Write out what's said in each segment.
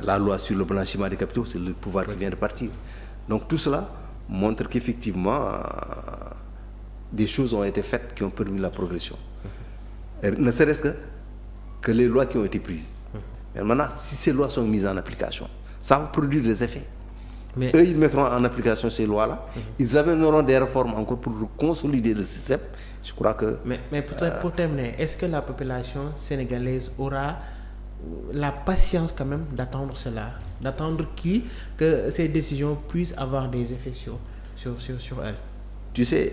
la loi sur le blanchiment des capitaux, c'est le pouvoir qui vient de partir. Donc tout cela montre qu'effectivement des choses ont été faites qui ont permis la progression. Et ne serait-ce que les lois qui ont été prises. Mais maintenant, si ces lois sont mises en application, ça va produire des effets. Mais eux, ils mettront en application ces lois-là. Ils amèneront des réformes encore pour consolider le système. Je crois que... Mais pour terminer, est-ce que la population sénégalaise aura la patience quand même d'attendre cela, d'attendre que ces décisions puissent avoir des effets sur elle? Tu sais,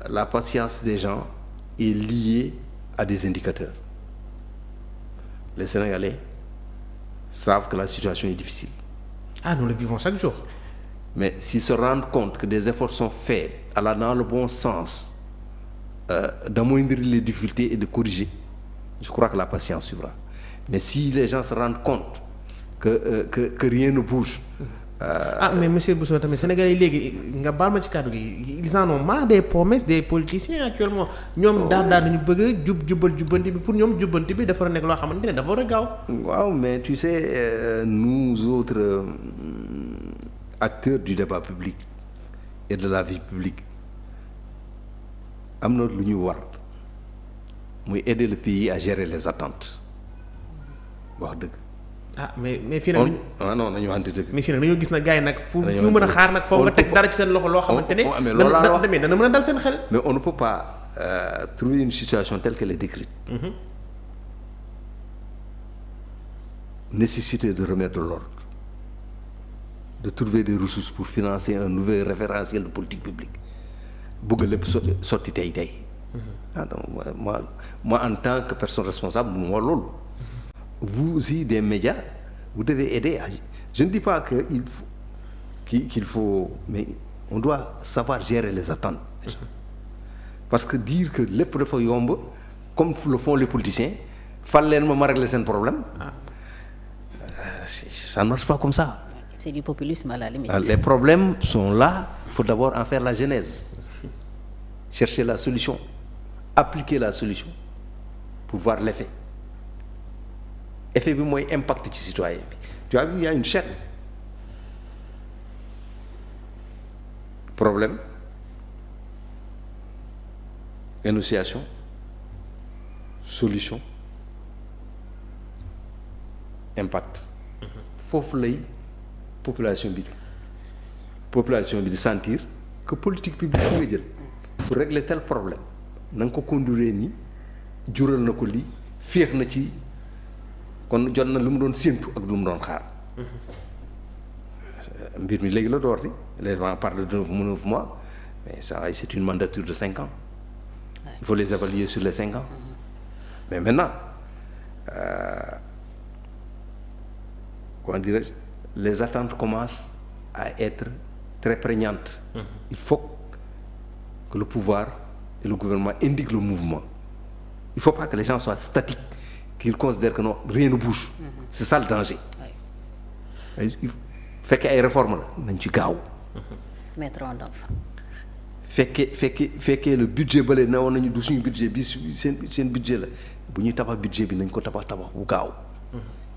la patience des gens est liée à des indicateurs. Les Sénégalais savent que la situation est difficile. Ah, nous le vivons chaque jour. Mais s'ils se rendent compte que des efforts sont faits allant dans le bon sens, d'amoindrir les difficultés et de corriger, je crois que la patience suivra. Mais si les gens se rendent compte que rien ne bouge... mais monsieur Bousso tamit Sénégalais yi léegi nga baal ma ci kàddu gi ils en ont marre des promesses des politiciens actuellement. ñoom daal nañu bëgg jubbanti bi pour ñoom jubbanti bi dafa nekk loo xamante ne dafa war a gaaw. waaw mais tu sais nous autres acteurs du débat public et de la vie publique am na lu ñu war muy aider le pays à gérer les attentes wax dëgg. mais fii nag. non nañu waxante dëgg. mais fii nag dañoo gis na gars yi nag. fu ñu mën a xaar nag foog nga teg dara ci seen loxo loo xamante ne. dana mën a dal seen xel. mais on ne peut pas trouver une situation telle qu'elle est décrite. Nécessité de remettre de l'ordre, de trouver des ressources pour financer un nouvel référentiel de politique publique bëgg lépp sotti tey. Donc moi en tant que personne responsable mu wax loolu. Vous aussi des médias vous devez aider à... Je ne dis pas qu'il faut mais on doit savoir gérer les attentes parce que dire que lépp dafa yomb comme le font les politiciens fal leen ma régler seen problème ça ne marche pas comme ça. C'est du populisme à la limite. Les problèmes sont là, il faut d'abord en faire la genèse, chercher la solution, appliquer la solution pour voir l'effet. Effet bi mooy impact ci citoyen bi. Tu as vu, il y a une chaîne. Problème, énonciation, solution, impact. Foofu lay population bi di sentir que politique publique bi nga jël pour régler tel problème na nga ko conduire ni jural na ko lii féex na ci kon jot na lu mu doon séentu ak lu mu doon xaar. Mbir mi léegi la door di les gens parlent de 9 mois mais ça c'est une mandature de 5 ans. Il faut les évaluer sur les 5 ans. Mais maintenant comment dirais-je, les attentes commencent à être très prégnantes. Il faut que le pouvoir et le gouvernement indiquent le mouvement. Il ne faut pas que les gens soient statiques, qu'ils considèrent que non, rien ne bouge. C'est ça le danger. Fekkee ay réformes la nañ ci gaaw. Mettre en œuvre. fekkee le budget bële ne woon nañu du suñu budget bi seen budget la bu ñuy tabax budget bi nañ ko tabax bu gaaw.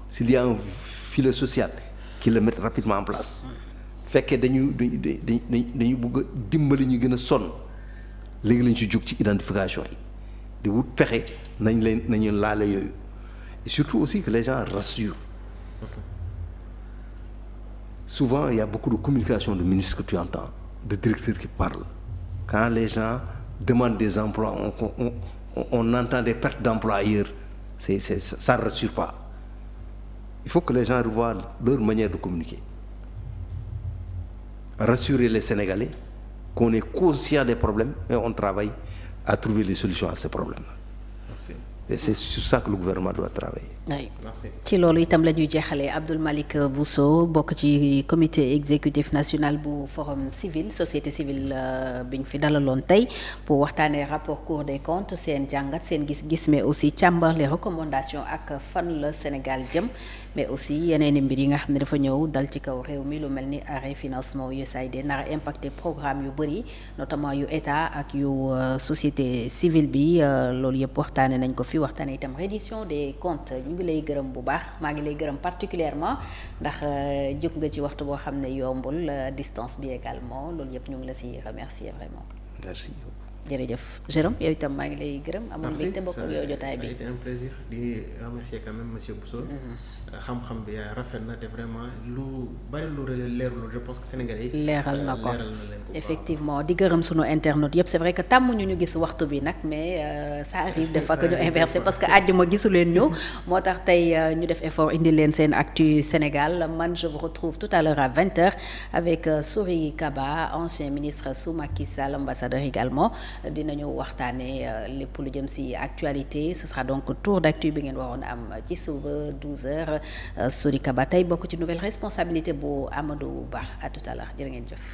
S'il y a un filet social qui le mette rapidement en place. Fekkee dañu bëgg a dimbali ñu gën a sonn léegi lañ ci jóg ci identification yi di wut pexe nañu laale yooyu et surtout aussi que les gens rassurent. Souvent il y a beaucoup de communication de ministres que tu entends, de directeurs qui parlent. Quand les gens demandent des emplois, on entend des pertes d'emplois ailleurs. Ça ne rassure pas. Il faut que les gens revoient leur manière de communiquer. Rassurer les Sénégalais qu'on est conscient des problèmes et on travaille à trouver les solutions à ces problèmes-là. Merci. Et c'est sur ça que le gouvernement doit travailler. Oui. Merci. Ci loolu itam la ñuy jeexalee Abdoul Malick Bousso bokk ci comité exécutif national bu forum civil société civile bi ñu fi dalaloon tey pour waxtaanee rapport Cour des comptes seen jàngat seen gis-gis mais aussi càmbar les recommandations ak fan la Sénégal jëm mais aussi yeneen i mbir yi nga xam ne dafa ñëw dal ci kaw réew mi lu mel ni arrêt financement USAID nar a impacté programme yu bëri notamment yu état ak yu société civile bi loolu yëpp waxtaanee nañ ko fi waxtaanee itam reddition des comptes. ngi lay gërëm bu baax maa ngi lay gërëm particulièrement ndax jóg nga ci waxtu boo xam ne yombul distance bi également loolu yëpp ñu ngi la si remercier vraiment. merci. jërëjëf Jérôme yow itam maa ngi lay gërëm. amoon mbégte bokk ak yow jotaay bi. ça a été un plaisir di remercier quand même monsieur Bousso. xam-xam bi rafet na te vraiment lu bari lu leerul je pense que Sénégalais yi. leeral na ko leeral na leen ko effectivement di gërëm sunu internautes yëpp c'est vrai que tàmmuñu ñu gis waxtu bi nag mais ça arrive des fois que ñu inversé parce que àjjuma gisu leen ñu. moo tax tey ñu def effort indi leen seen actu Sénégal man je vous retrouve tout à l'heure à 20h avec Souri Kaba ancien ministre sous Macky Sall ambassadeur également. dinañu waxtaanee lépp lu jëm ci actualité ce sera donc tour d'actu bi ngeen waroon am ci suba 12h Souri Kaba tey bokk ci nouvelle responsabilité bu Amadou Ba à tout à l'heure jërë ngeen jëf.